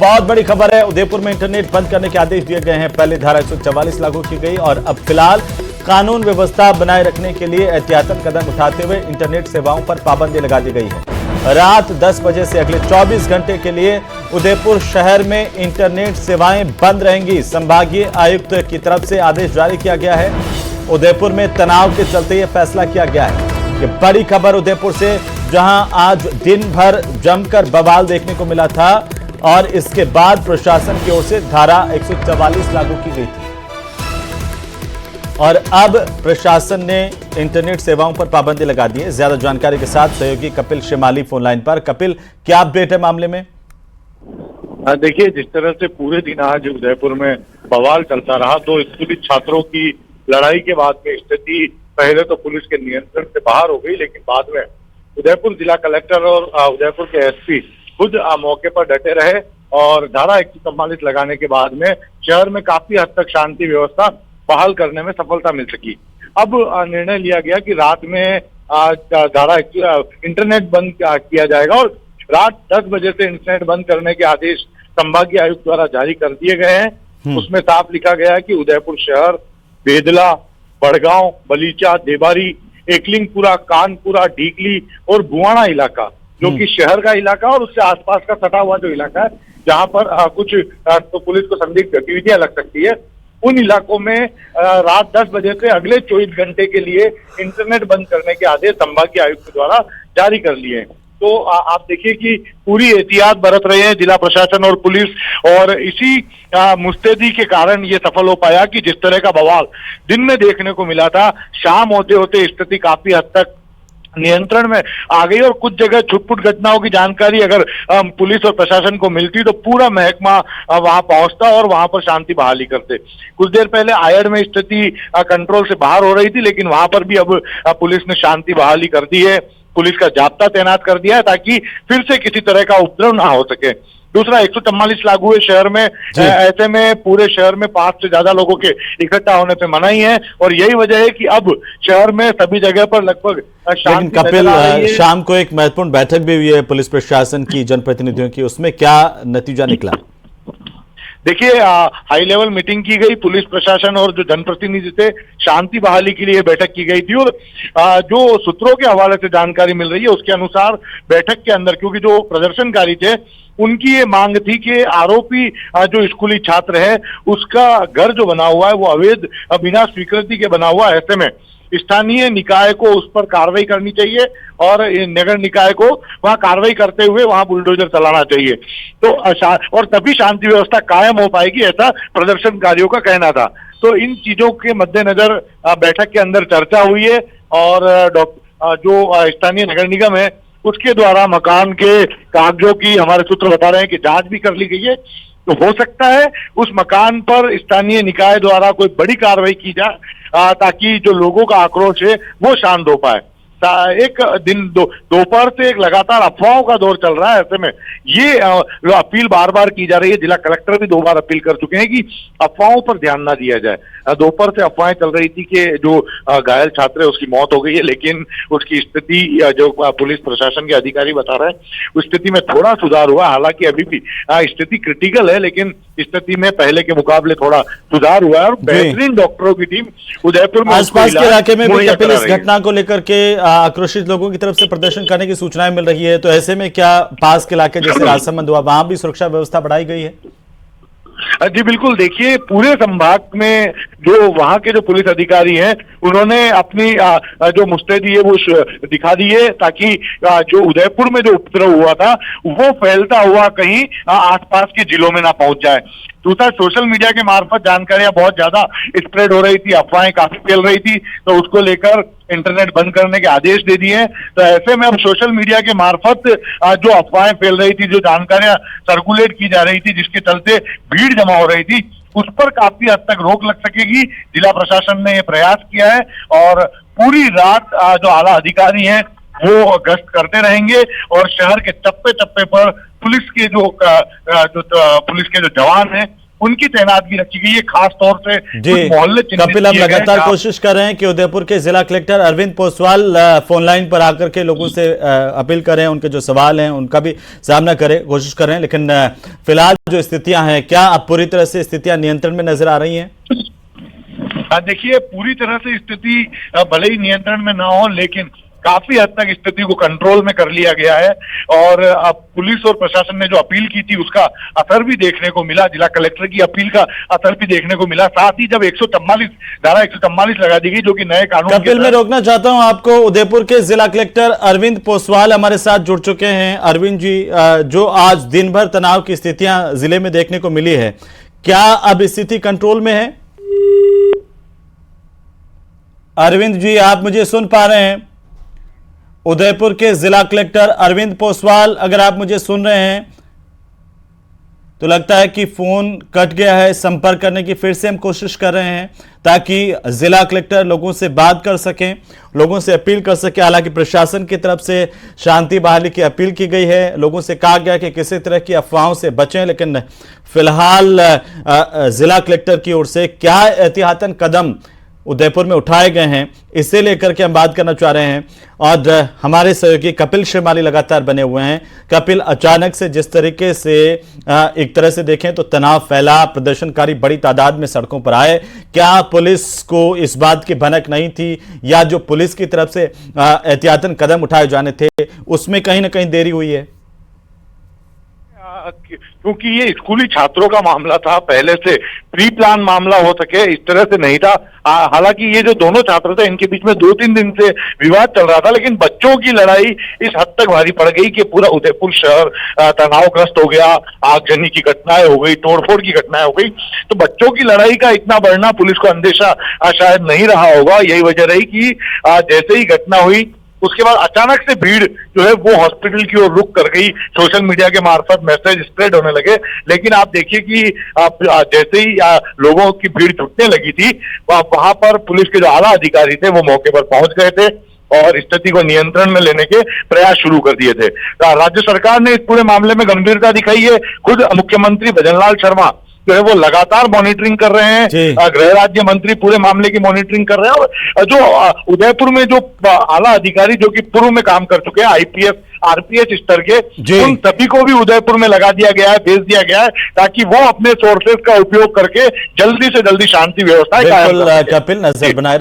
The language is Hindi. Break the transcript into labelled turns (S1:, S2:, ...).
S1: बहुत बड़ी खबर है। उदयपुर में इंटरनेट बंद करने के आदेश दिए गए हैं। पहले धारा 144 लागू की गई और अब फिलहाल कानून व्यवस्था बनाए रखने के लिए एहतियातन कदम उठाते हुए इंटरनेट सेवाओं पर पाबंदी लगा दी गई है। रात 10 बजे से अगले 24 घंटे के लिए उदयपुर शहर में इंटरनेट सेवाएं बंद रहेंगी। संभागीय आयुक्त की तरफ से आदेश जारी किया गया है। उदयपुर में तनाव के चलते यह फैसला किया गया है। ये बड़ी खबर उदयपुर से, जहां आज दिन भर जमकर बवाल देखने को मिला था और इसके बाद प्रशासन की ओर से धारा 144 लागू की गई थी और अब प्रशासन ने इंटरनेट सेवाओं पर पाबंदी लगा दी है। ज्यादा जानकारी के साथ सहयोगी कपिल शिमाली फोन लाइन पर। कपिल, क्या अपडेट है मामले में?
S2: देखिए, जिस तरह से पूरे दिन आज उदयपुर में बवाल चलता रहा, तो स्कूली छात्रों की लड़ाई के बाद में स्थिति पहले तो पुलिस के नियंत्रण से बाहर हो गई, लेकिन बाद में उदयपुर जिला कलेक्टर और उदयपुर के एसपी खुद मौके पर डटे रहे और धारा 144 लगाने के बाद में शहर में काफी हद तक शांति व्यवस्था बहाल करने में सफलता मिल सकी। अब निर्णय लिया गया कि रात में धारा इंटरनेट बंद किया जाएगा और रात 10 बजे से इंटरनेट बंद करने के आदेश संभागीय आयुक्त द्वारा जारी कर दिए गए हैं। उसमें साफ लिखा गया है कि उदयपुर शहर, बेदला, बड़गांव, बलीचा, देबारी, एकलिंगपुरा, कानपुरा, ढीकली और बुआना इलाका, जो कि शहर का इलाका और उससे आसपास का सटा हुआ जो इलाका है, जहां पर कुछ तो पुलिस को संदिग्ध गतिविधियां लग सकती है, उन इलाकों में रात 10 बजे से अगले 24 घंटे के लिए इंटरनेट बंद करने के आदेश संभागीय आयुक्त द्वारा जारी कर लिए हैं। तो आप देखिए कि पूरी एहतियात बरत रहे हैं जिला प्रशासन और पुलिस, और इसी मुस्तैदी के कारण ये सफल हो पाया कि जिस तरह का बवाल दिन में देखने को मिला था, शाम होते होते स्थिति काफी हद तक नियंत्रण में आ गई और कुछ जगह छुटपुट घटनाओं की जानकारी अगर पुलिस और प्रशासन को मिलती तो पूरा महकमा वहां पहुंचता और वहां पर शांति बहाली करते। कुछ देर पहले आयड में स्थिति कंट्रोल से बाहर हो रही थी, लेकिन वहां पर भी अब पुलिस ने शांति बहाली कर दी है। पुलिस का जाब्ता तैनात कर दिया है ताकि फिर से किसी तरह का उपद्रव ना हो सके। दूसरा, 144 लागू है शहर में, ऐसे में पूरे शहर में 5 से ज्यादा लोगों के इकट्ठा होने पे मनाही है और यही वजह है कि अब शहर में सभी जगह पर लगभग शांति।
S1: कपिल, शाम को एक महत्वपूर्ण बैठक भी हुई है पुलिस प्रशासन की, जनप्रतिनिधियों की, उसमें क्या नतीजा निकला?
S2: देखिए, हाई लेवल मीटिंग की गई, पुलिस प्रशासन और जो जनप्रतिनिधि थे, शांति बहाली के लिए बैठक की गई थी और जो सूत्रों के हवाले से जानकारी मिल रही है उसके अनुसार बैठक के अंदर, क्योंकि जो प्रदर्शनकारी थे उनकी ये मांग थी कि आरोपी जो स्कूली छात्र है उसका घर जो बना हुआ है वो अवैध बिना स्वीकृति के बना हुआ है। ऐसे में स्थानीय निकाय को उस पर कार्रवाई करनी चाहिए और नगर निकाय को वहां कार्रवाई करते हुए वहां बुलडोजर चलाना चाहिए, तो और तभी शांति व्यवस्था कायम हो पाएगी, ऐसा प्रदर्शनकारियों का कहना था। तो इन चीजों के मद्देनजर बैठक के अंदर चर्चा हुई है और जो स्थानीय नगर निगम है उसके द्वारा मकान के कागजों की, हमारे सूत्र बता रहे हैं कि जांच भी कर ली गई है। तो हो सकता है उस मकान पर स्थानीय निकाय द्वारा कोई बड़ी कार्रवाई की जाए ताकि जो लोगों का आक्रोश है वो शांत हो पाए। एक दिन दोपहर से एक लगातार अफवाहों का दौर चल रहा है। ऐसे में ये अपील बार बार की जा रही है, जिला कलेक्टर भी 2 बार अपील कर चुके हैं कि अफवाहों पर ध्यान ना दिया जाए। दोपहर से अफवाहें चल रही थी कि जो घायल छात्र है उसकी मौत हो गई है, लेकिन उसकी स्थिति जो पुलिस प्रशासन के अधिकारी बता रहे हैं उस स्थिति में थोड़ा सुधार हुआ। हालांकि अभी भी स्थिति क्रिटिकल है, लेकिन स्थिति में पहले के मुकाबले थोड़ा सुधार हुआ है और बेहतरीन डॉक्टरों की टीम उदयपुर में
S1: आसपास के इलाके में भी कपिल इस घटना को लेकर के आक्रोशित लोगों की तरफ से प्रदर्शन करने की सूचनाएं मिल रही है। तो ऐसे में क्या पास के इलाके जैसे राजसमंद हुआ, वहां भी सुरक्षा व्यवस्था बढ़ाई गई है?
S2: जी बिल्कुल, देखिए पूरे संभाग में जो वहां के जो पुलिस अधिकारी हैं उन्होंने अपनी जो मुस्तैदी है वो दिखा दी है ताकि जो उदयपुर में जो उपद्रव हुआ था वो फैलता हुआ कहीं आसपास के जिलों में ना पहुंच जाए। दूसरा, सोशल मीडिया के मार्फत जानकारियां बहुत ज्यादा स्प्रेड हो रही थी, अफवाहें काफी फैल रही थी, तो उसको लेकर इंटरनेट बंद करने के आदेश दे दिए हैं। तो ऐसे में अब सोशल मीडिया के मार्फत जो अफवाहें फैल रही थी, जो जानकारियां सर्कुलेट की जा रही थी, जिसके चलते भीड़ जमा हो रही थी, उस पर काफी हद तक रोक लग सकेगी। जिला प्रशासन ने यह प्रयास किया है और पूरी रात जो आला अधिकारी हैं वो गश्त करते रहेंगे और शहर के चप्पे चप्पे पर पुलिस के जो जवान हैं उनकी तैनातगी रखी गई है, खास तौर से
S1: जी
S2: कुछ मोहल्ले चिन्हित
S1: कपिल, हम
S2: किए गए हैं
S1: लगातार
S2: जहां-
S1: कोशिश कर रहे हैं कि उदयपुर के जिला collector Arvind Poswal phone line पर आकर के लोगों से अपील करें, उनके जो सवाल हैं उनका भी सामना करें, कोशिश कर रहे हैं, लेकिन फिलहाल जो स्थितियां हैं, क्या अब पूरी तरह से स्थितियां नियंत्रण में नजर आ रही हैं?
S2: देखिए, पूरी तरह से स्थिति भले ही नियंत्रण में ना हो, लेकिन काफी हद तक स्थिति को कंट्रोल में कर लिया गया है। और अब पुलिस और प्रशासन ने जो अपील की थी उसका असर भी देखने को मिला, जिला कलेक्टर की अपील का असर भी देखने को मिला। साथ ही जब 144 धारा 144 लगा दी गई, जो कि नए कानून
S1: कपिल, मैं रोकना चाहता हूं आपको। उदयपुर के जिला कलेक्टर अरविंद पोसवाल हमारे साथ जुड़ चुके हैं। अरविंद जी, जो आज दिन भर तनाव की स्थितियां जिले में देखने को मिली है, क्या अब स्थिति कंट्रोल में है? अरविंद जी, आप मुझे सुन पा रहे हैं? उदयपुर के जिला कलेक्टर अरविंद पोसवाल, अगर आप मुझे सुन रहे हैं तो लगता है कि फोन कट गया है। संपर्क करने की फिर से हम कोशिश कर रहे हैं ताकि जिला कलेक्टर लोगों से बात कर सकें, लोगों से अपील कर सके। हालांकि प्रशासन की तरफ से शांति बहाली की अपील की गई है, लोगों से कहा गया कि किसी तरह की अफवाहों से बचें, लेकिन फिलहाल जिला कलेक्टर की ओर से क्या एहतियातन कदम उदयपुर में उठाए गए हैं, इसे लेकर के हम बात करना चाह रहे हैं। और हमारे सहयोगी कपिल श्रीमाली लगातार बने हुए हैं। कपिल, अचानक से जिस तरीके से एक तरह से देखें तो तनाव फैला, प्रदर्शनकारी बड़ी तादाद में सड़कों पर आए, क्या पुलिस को इस बात की भनक नहीं थी, या जो पुलिस की तरफ से एहतियातन कदम उठाए जाने थे उसमें कहीं ना कहीं देरी हुई है?
S2: क्योंकि ये स्कूली छात्रों का मामला था, पहले से प्री प्लान मामला हो सके इस तरह से नहीं था। हालांकि ये जो दोनों छात्र थे इनके बीच में 2-3 दिन से विवाद चल रहा था, लेकिन बच्चों की लड़ाई इस हद तक भारी पड़ गई कि पूरा उदयपुर शहर तनावग्रस्त हो गया। आगजनी की घटनाएं हो गई, तोड़फोड़ की घटनाएं हो गई। तो बच्चों की लड़ाई का इतना बढ़ना पुलिस को अंदेशा शायद नहीं रहा होगा। यही वजह रही कि जैसे ही घटना हुई उसके बाद अचानक से भीड़ जो है वो हॉस्पिटल की ओर रुख कर गई। सोशल मीडिया के मार्फत मैसेज स्प्रेड होने लगे। लेकिन आप देखिए कि जैसे ही लोगों की भीड़ जुटने लगी थी, वहां पर पुलिस के जो आला अधिकारी थे वो मौके पर पहुंच गए थे और स्थिति को नियंत्रण में लेने के प्रयास शुरू कर दिए थे। राज्य सरकार ने इस पूरे मामले में गंभीरता दिखाई है। खुद मुख्यमंत्री भजनलाल शर्मा जो है वो लगातार मॉनिटरिंग कर रहे हैं। गृह राज्य मंत्री पूरे मामले की मॉनिटरिंग कर रहे हैं। और जो उदयपुर में जो आला अधिकारी जो कि पूर्व में काम कर चुके हैं, आईपीएस आरपीएस स्तर के, उन सभी को भी उदयपुर में लगा दिया गया है, भेज दिया गया है, ताकि वो अपने सोर्सेज का उपयोग करके जल्दी से जल्दी शांति व्यवस्था
S1: कपिल, नजर बनाए